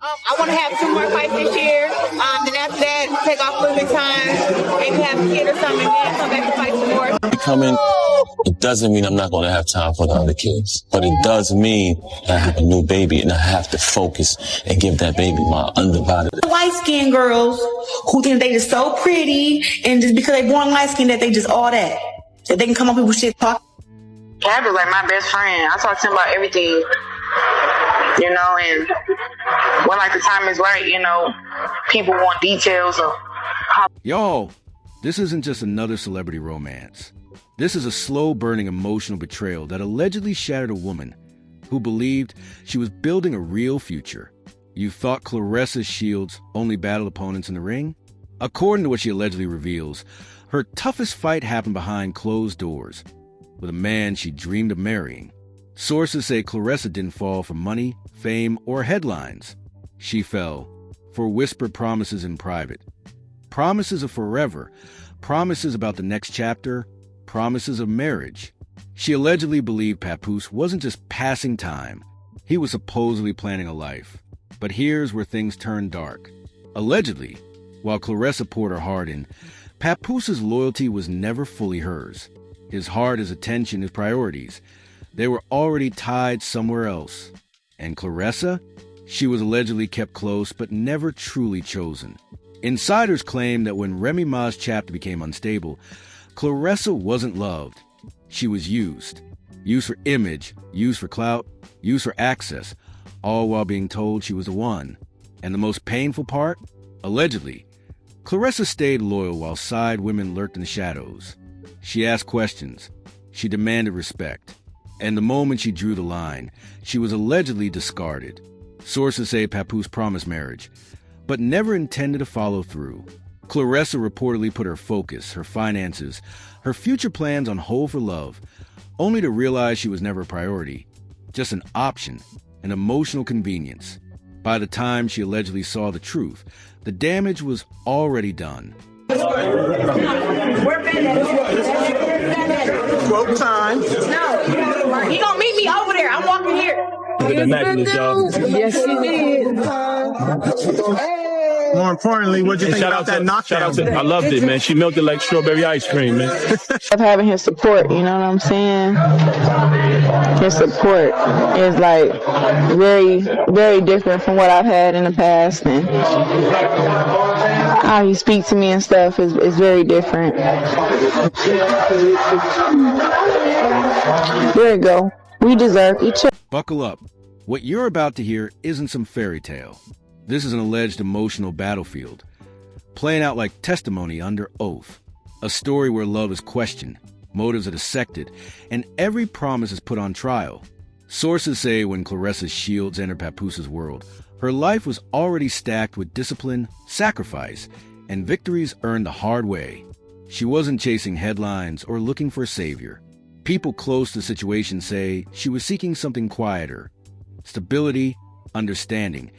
I want to have 2 more fights this year. Then after that, take off a little bit of time, maybe have a kid or something, and then come back to fight some more. Becoming, it doesn't mean I'm not going to have time for the other kids, but it does mean that I have a new baby and I have to focus and give that baby my undivided. Light-skinned girls who think they just so pretty and just because they born light-skinned that they just all that they can come up with shit talk. Gab is like my best friend. I talk to him about everything, you know, and when like the time is right, you know, people want details of how. Yo, this isn't just another celebrity romance. This is a slow-burning emotional betrayal that allegedly shattered a woman who believed she was building a real future. You thought Claressa's shields only battle opponents in the ring? According to what she allegedly reveals, her toughest fight happened behind closed doors with a man she dreamed of marrying. Sources say Claressa didn't fall for money, fame, or headlines. She fell for whispered promises in private. Promises of forever, promises about the next chapter, promises of marriage. She allegedly believed Papoose wasn't just passing time. He was supposedly planning a life. But here's where things turned dark. Allegedly, while Claressa poured her heart in, Papoose's loyalty was never fully hers. His heart, his attention, his priorities, they were already tied somewhere else. And Claressa? She was allegedly kept close but never truly chosen. Insiders claim that when Remy Ma's chapter became unstable, Claressa wasn't loved. She was used. Used for image, used for clout, used for access, all while being told she was the one. And the most painful part? Allegedly, Claressa stayed loyal while side women lurked in the shadows. She asked questions. She demanded respect. And the moment she drew the line, she was allegedly discarded. Sources say Papoose promised marriage, but never intended to follow through. Claressa reportedly put her focus, her finances, her future plans on hold for love, only to realize she was never a priority, just an option, an emotional convenience. By the time she allegedly saw the truth, the damage was already done. Quote time. No, he gonna meet me over there. I'm walking here. Yes, you did. More importantly, what'd you think about that knockdown? I loved it, man. She melted like strawberry ice cream, man. Of having his support, you know what I'm saying? His support is like very, very different from what I've had in the past, and how he speaks to me and stuff is very different. There you go. We deserve each other. Buckle up. What you're about to hear isn't some fairy tale. This is an alleged emotional battlefield, playing out like testimony under oath. A story where love is questioned, motives are dissected, and every promise is put on trial. Sources say when Claressa's shields entered Papoose's world, her life was already stacked with discipline, sacrifice, and victories earned the hard way. She wasn't chasing headlines or looking for a savior. People close to the situation say she was seeking something quieter, stability, understanding,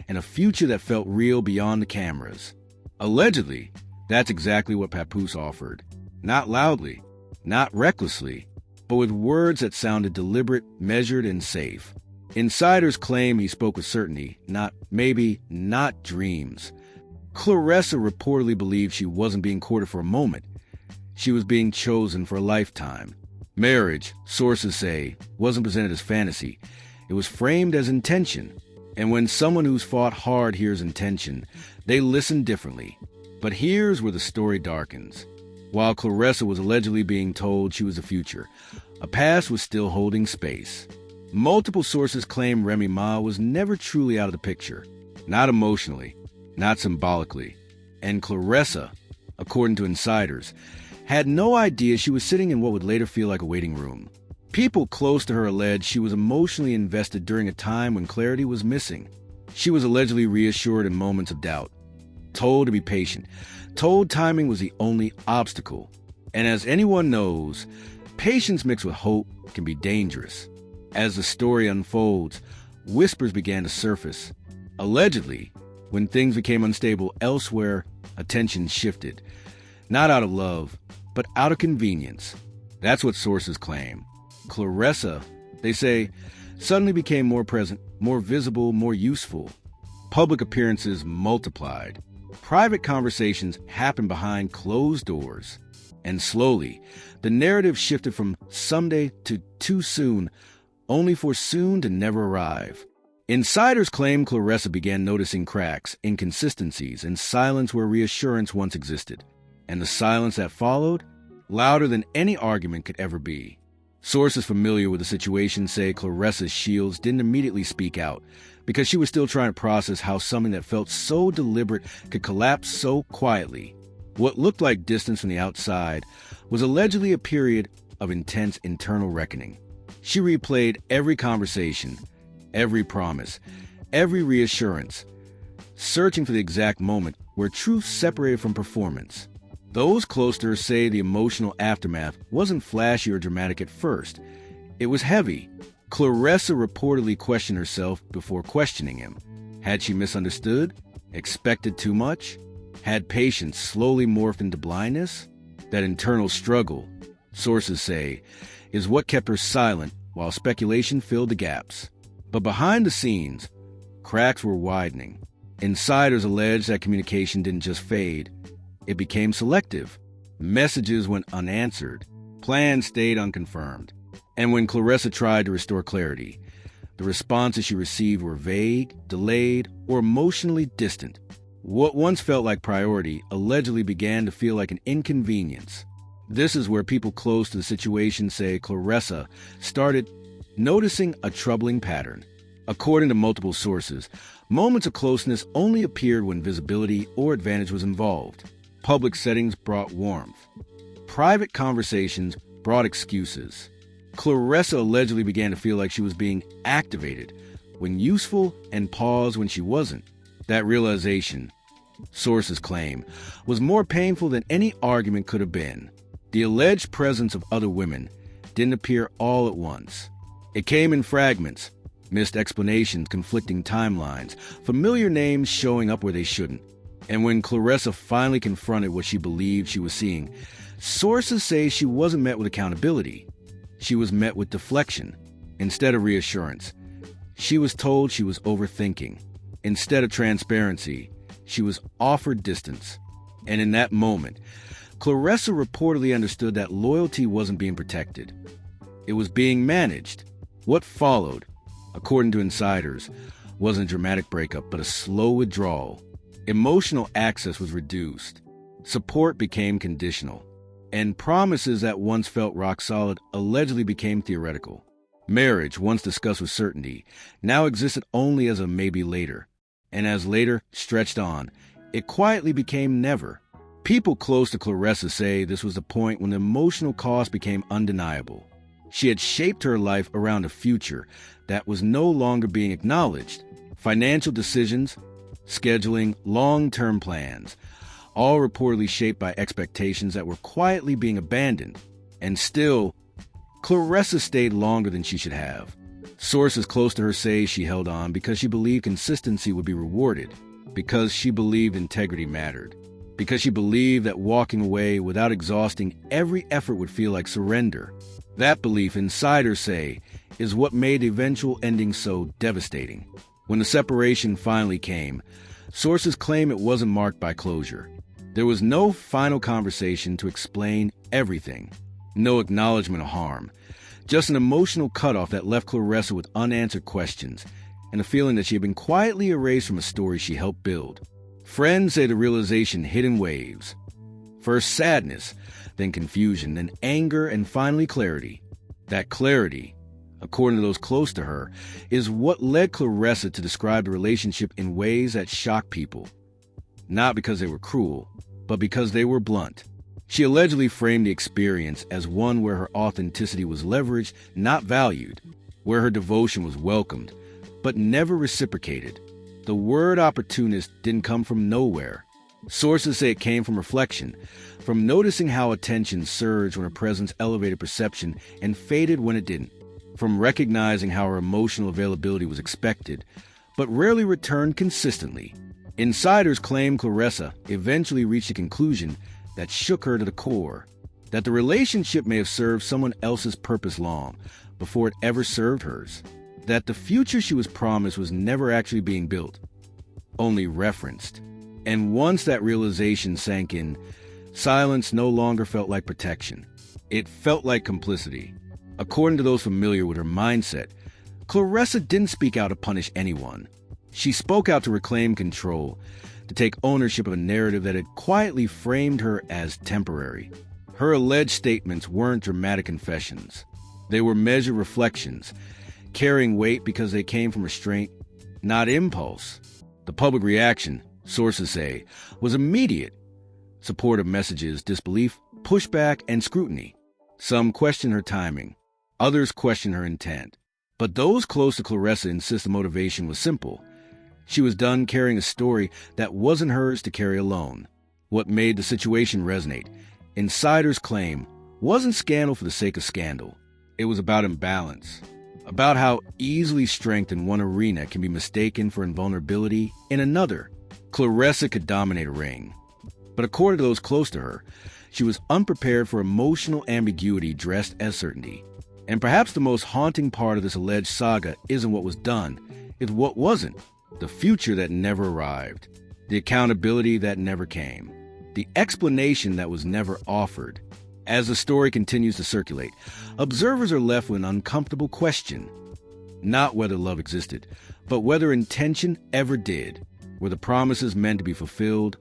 and a future that felt real beyond the cameras. Allegedly, that's exactly what Papoose offered. Not loudly, not recklessly, but with words that sounded deliberate, measured, and safe. Insiders claim he spoke with certainty, not maybe, not dreams. Claressa reportedly believed she wasn't being courted for a moment. She was being chosen for a lifetime. Marriage, sources say, wasn't presented as fantasy. It was framed as intention. And when someone who's fought hard hears intention, they listen differently. But here's where the story darkens. While Claressa was allegedly being told she was the future, a past was still holding space. Multiple sources claim Remy Ma was never truly out of the picture. Not emotionally, not symbolically. And Claressa, according to insiders, had no idea she was sitting in what would later feel like a waiting room. People close to her allege she was emotionally invested during a time when clarity was missing. She was allegedly reassured in moments of doubt, told to be patient, told timing was the only obstacle. And as anyone knows, patience mixed with hope can be dangerous. As the story unfolds, whispers began to surface. Allegedly, when things became unstable elsewhere, attention shifted. Not out of love, but out of convenience. That's what sources claim. Claressa, they say, suddenly became more present, more visible, more useful. Public appearances multiplied. Private conversations happened behind closed doors. And slowly, the narrative shifted from someday to too soon, only for soon to never arrive. Insiders claim Claressa began noticing cracks, inconsistencies, and silence where reassurance once existed. And the silence that followed? Louder than any argument could ever be. Sources familiar with the situation say Claressa's shields didn't immediately speak out because she was still trying to process how something that felt so deliberate could collapse so quietly. What looked like distance from the outside was allegedly a period of intense internal reckoning. She replayed every conversation, every promise, every reassurance, searching for the exact moment where truth separated from performance. Those close to her say the emotional aftermath wasn't flashy or dramatic at first. It was heavy. Claressa reportedly questioned herself before questioning him. Had she misunderstood? Expected too much? Had patience slowly morphed into blindness? That internal struggle, sources say, is what kept her silent while speculation filled the gaps. But behind the scenes, cracks were widening. Insiders allege that communication didn't just fade, it became selective. Messages went unanswered. Plans stayed unconfirmed. And when Claressa tried to restore clarity, the responses she received were vague, delayed, or emotionally distant. What once felt like priority allegedly began to feel like an inconvenience. This is where people close to the situation say Claressa started noticing a troubling pattern. According to multiple sources, moments of closeness only appeared when visibility or advantage was involved. Public settings brought warmth. Private conversations brought excuses. Claressa allegedly began to feel like she was being activated when useful and paused when she wasn't. That realization, sources claim, was more painful than any argument could have been. The alleged presence of other women didn't appear all at once. It came in fragments, missed explanations, conflicting timelines, familiar names showing up where they shouldn't. And when Claressa finally confronted what she believed she was seeing, sources say she wasn't met with accountability. She was met with deflection. Instead of reassurance, she was told she was overthinking. Instead of transparency, she was offered distance. And in that moment, Claressa reportedly understood that loyalty wasn't being protected. It was being managed. What followed, according to insiders, wasn't a dramatic breakup, but a slow withdrawal. Emotional access was reduced. Support became conditional. And promises that once felt rock solid allegedly became theoretical. Marriage, once discussed with certainty, now existed only as a maybe later. And as later stretched on, it quietly became never. People close to Claressa say this was the point when the emotional cost became undeniable. She had shaped her life around a future that was no longer being acknowledged. Financial decisions, scheduling, long-term plans, all reportedly shaped by expectations that were quietly being abandoned. And still, Claressa stayed longer than she should have. Sources close to her say she held on because she believed consistency would be rewarded, because she believed integrity mattered, because she believed that walking away without exhausting every effort would feel like surrender. That belief, insiders say, is what made the eventual ending so devastating. When the separation finally came, sources claim it wasn't marked by closure. There was no final conversation to explain everything, no acknowledgement of harm, just an emotional cutoff that left Claressa with unanswered questions and a feeling that she had been quietly erased from a story she helped build. Friends say the realization hit in waves. First sadness, then confusion, then anger, and finally clarity. That clarity, according to those close to her, is what led Claressa to describe the relationship in ways that shocked people. Not because they were cruel, but because they were blunt. She allegedly framed the experience as one where her authenticity was leveraged, not valued, where her devotion was welcomed, but never reciprocated. The word opportunist didn't come from nowhere. Sources say it came from reflection, from noticing how attention surged when her presence elevated perception and faded when it didn't, from recognizing how her emotional availability was expected, but rarely returned consistently. Insiders claim Claressa eventually reached a conclusion that shook her to the core, that the relationship may have served someone else's purpose long before it ever served hers, that the future she was promised was never actually being built. only referenced. And once that realization sank in, silence no longer felt like protection. It felt like complicity. According to those familiar with her mindset, Claressa didn't speak out to punish anyone. She spoke out to reclaim control, to take ownership of a narrative that had quietly framed her as temporary. Her alleged statements weren't dramatic confessions. They were measured reflections, carrying weight because they came from restraint, not impulse. The public reaction, sources say, was immediate. Supportive messages, disbelief, pushback, and scrutiny. Some questioned her timing. Others questioned her intent. But those close to Claressa insist the motivation was simple. She was done carrying a story that wasn't hers to carry alone. What made the situation resonate, insiders claim, wasn't scandal for the sake of scandal. It was about imbalance, about how easily strength in one arena can be mistaken for invulnerability in another. Claressa could dominate a ring. But according to those close to her, she was unprepared for emotional ambiguity dressed as certainty. And perhaps the most haunting part of this alleged saga isn't what was done, it's what wasn't. The future that never arrived. The accountability that never came. The explanation that was never offered. As the story continues to circulate, observers are left with an uncomfortable question. Not whether love existed, but whether intention ever did. Were the promises meant to be fulfilled,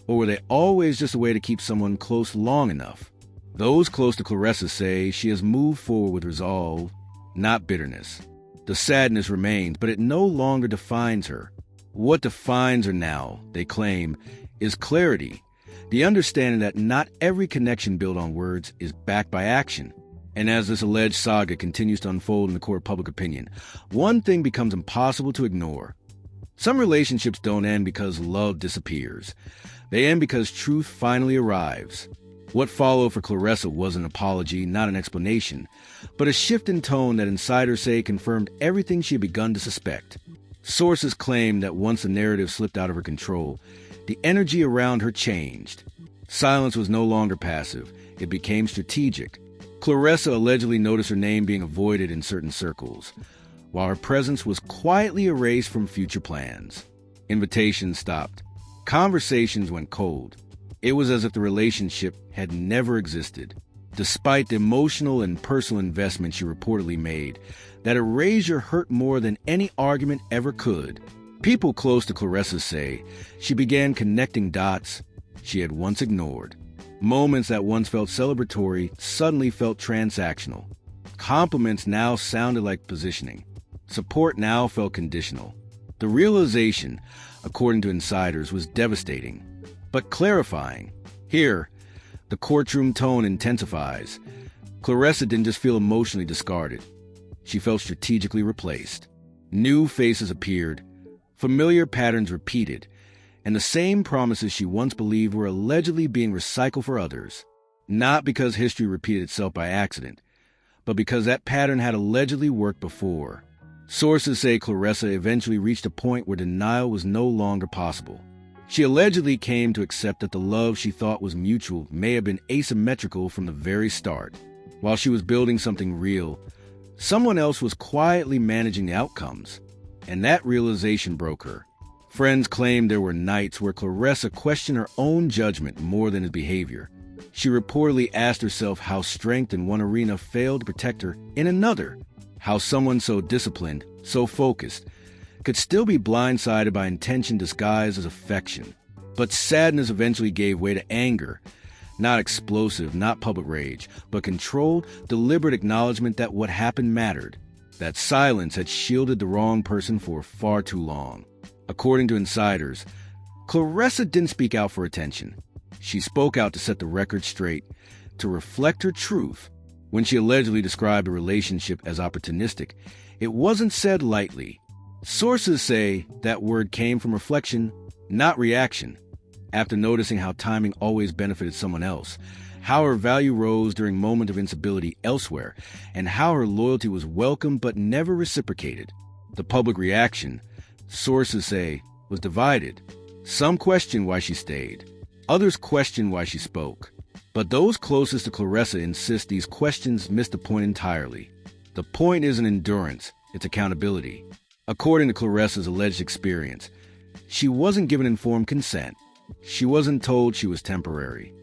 or were they always just a way to keep someone close long enough? Those close to Claressa say she has moved forward with resolve, not bitterness. The sadness remains, but it no longer defines her. What defines her now, they claim, is clarity. The understanding that not every connection built on words is backed by action. And as this alleged saga continues to unfold in the court of public opinion, one thing becomes impossible to ignore. Some relationships don't end because love disappears. They end because truth finally arrives. What followed for Claressa was an apology, not an explanation, but a shift in tone that insiders say confirmed everything she had begun to suspect. Sources claim that once the narrative slipped out of her control, the energy around her changed. Silence was no longer passive. It became strategic. Claressa allegedly noticed her name being avoided in certain circles, while her presence was quietly erased from future plans. Invitations stopped. Conversations went cold. It was as if the relationship had never existed. Despite the emotional and personal investment she reportedly made, that erasure hurt more than any argument ever could. People close to Claressa say she began connecting dots she had once ignored. Moments that once felt celebratory suddenly felt transactional. Compliments now sounded like positioning. Support now felt conditional. The realization, according to insiders, was devastating, but clarifying. Here, the courtroom tone intensifies. Claressa didn't just feel emotionally discarded. She felt strategically replaced. New faces appeared, familiar patterns repeated, and the same promises she once believed were allegedly being recycled for others. Not because history repeated itself by accident, but because that pattern had allegedly worked before. Sources say Claressa eventually reached a point where denial was no longer possible. She allegedly came to accept that the love she thought was mutual may have been asymmetrical from the very start. While she was building something real, someone else was quietly managing the outcomes, and that realization broke her. Friends claimed there were nights where Claressa questioned her own judgment more than his behavior. She reportedly asked herself how strength in one arena failed to protect her in another, how someone so disciplined, so focused, could still be blindsided by intention disguised as affection. But sadness eventually gave way to anger, not explosive, not public rage, but controlled, deliberate acknowledgement that what happened mattered, that silence had shielded the wrong person for far too long. According to insiders, Claressa didn't speak out for attention. She spoke out to set the record straight, to reflect her truth. When she allegedly described a relationship as opportunistic, it wasn't said lightly. Sources say that word came from reflection, not reaction. After noticing how timing always benefited someone else, how her value rose during moments of instability elsewhere, and how her loyalty was welcomed but never reciprocated. The public reaction, sources say, was divided. Some questioned why she stayed. Others questioned why she spoke. But those closest to Claressa insist these questions missed the point entirely. The point isn't endurance, it's accountability. According to Claressa's alleged experience, She wasn't given informed consent. She wasn't told she was temporary.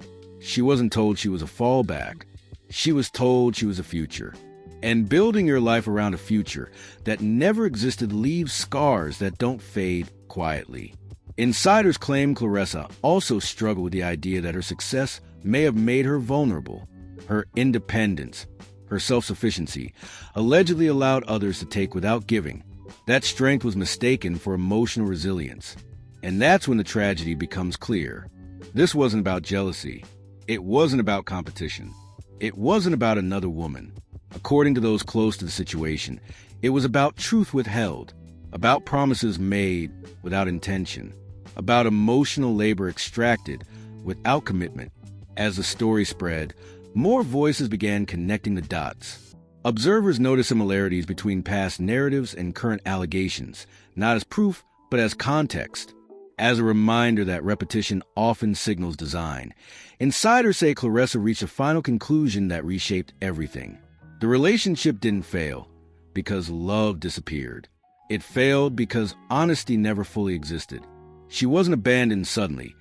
She wasn't told she was a fallback. She was told she was a future. And building your life around a future that never existed leaves scars that don't fade quietly. Insiders claim Claressa also struggled with the idea that her success may have made her vulnerable. Her independence, her self-sufficiency, allegedly allowed others to take without giving. That strength was mistaken for emotional resilience. And that's when the tragedy becomes clear. This wasn't about jealousy. It wasn't about competition. It wasn't about another woman. According to those close to the situation, it was about truth withheld, about promises made without intention, about emotional labor extracted without commitment. As the story spread, more voices began connecting the dots. Observers noticed similarities between past narratives and current allegations, not as proof, but as context. As a reminder that repetition often signals design, insiders say Claressa reached a final conclusion that reshaped everything. The relationship didn't fail because love disappeared. It failed because honesty never fully existed. She wasn't abandoned suddenly.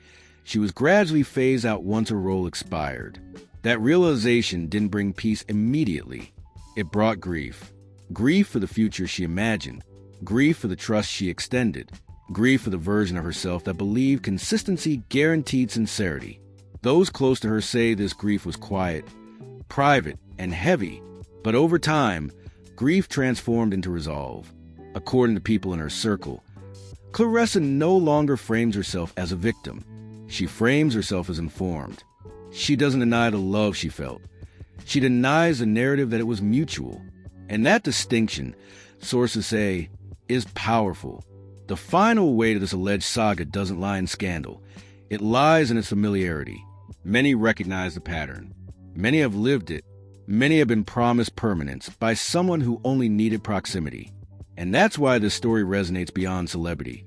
She was gradually phased out once her role expired. That realization didn't bring peace immediately. It brought grief. Grief for the future she imagined. Grief for the trust she extended. Grief for the version of herself that believed consistency guaranteed sincerity. Those close to her say this grief was quiet, private, and heavy. But over time, grief transformed into resolve. According to people in her circle, Claressa no longer frames herself as a victim. She frames herself as informed. She doesn't deny the love she felt. She denies the narrative that it was mutual. And that distinction, sources say, is powerful. The final weight of this alleged saga doesn't lie in scandal. It lies in its familiarity. Many recognize the pattern. Many have lived it. Many have been promised permanence by someone who only needed proximity. And that's why this story resonates beyond celebrity.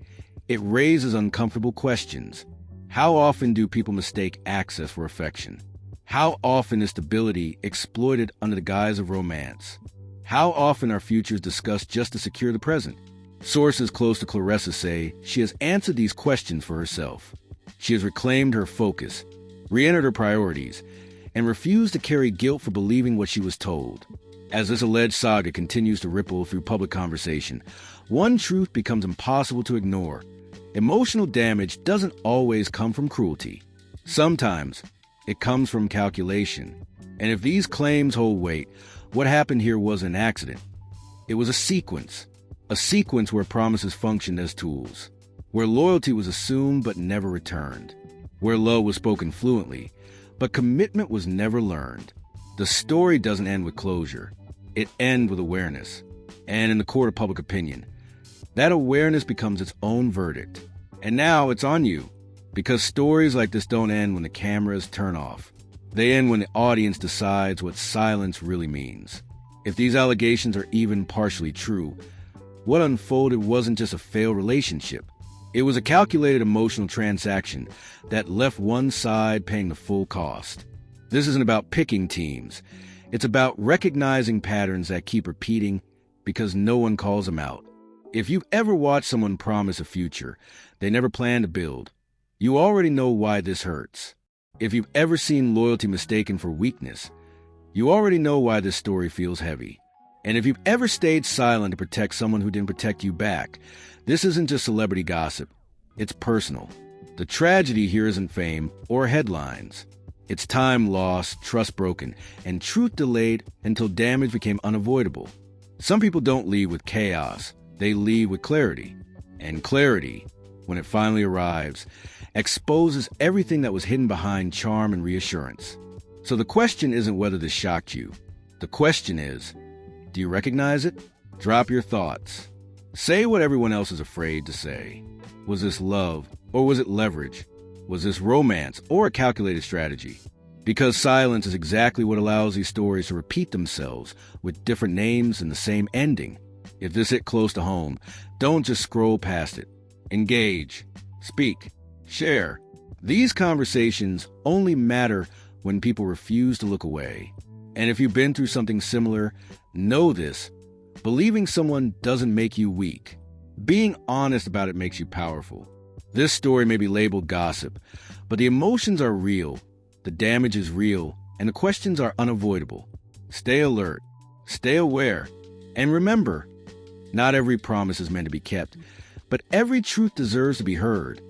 It raises uncomfortable questions. How often do people mistake access for affection? How often is stability exploited under the guise of romance? How often are futures discussed just to secure the present? Sources close to Claressa say she has answered these questions for herself. She has reclaimed her focus, re-entered her priorities, and refused to carry guilt for believing what she was told. As this alleged saga continues to ripple through public conversation, one truth becomes impossible to ignore. Emotional damage doesn't always come from cruelty. Sometimes it comes from calculation. And if these claims hold weight, what happened here was an accident. It was a sequence where promises functioned as tools, where loyalty was assumed but never returned, where love was spoken fluently, but commitment was never learned. The story doesn't end with closure. It ends with awareness. And in the court of public opinion, that awareness becomes its own verdict. And now it's on you, because stories like this don't end when the cameras turn off. They end when the audience decides what silence really means. If these allegations are even partially true, what unfolded wasn't just a failed relationship. It was a calculated emotional transaction that left one side paying the full cost. This isn't about picking teams. It's about recognizing patterns that keep repeating because no one calls them out. If you've ever watched someone promise a future they never plan to build, you already know why this hurts. If you've ever seen loyalty mistaken for weakness, you already know why this story feels heavy. And if you've ever stayed silent to protect someone who didn't protect you back, this isn't just celebrity gossip. It's personal. The tragedy here isn't fame or headlines. It's time lost, trust broken, and truth delayed until damage became unavoidable. Some people don't leave with chaos. They leave with clarity. And clarity, when it finally arrives, exposes everything that was hidden behind charm and reassurance. So the question isn't whether this shocked you. The question is, do you recognize it? Drop your thoughts. Say what everyone else is afraid to say. Was this love, or was it leverage? Was this romance, or a calculated strategy? Because silence is exactly what allows these stories to repeat themselves with different names and the same ending. If this hit close to home, don't just scroll past it. Engage, speak, share. These conversations only matter when people refuse to look away. And if you've been through something similar, know this. Believing someone doesn't make you weak. Being honest about it makes you powerful. This story may be labeled gossip, but the emotions are real, the damage is real, and the questions are unavoidable. Stay alert, stay aware, and remember, not every promise is meant to be kept, but every truth deserves to be heard.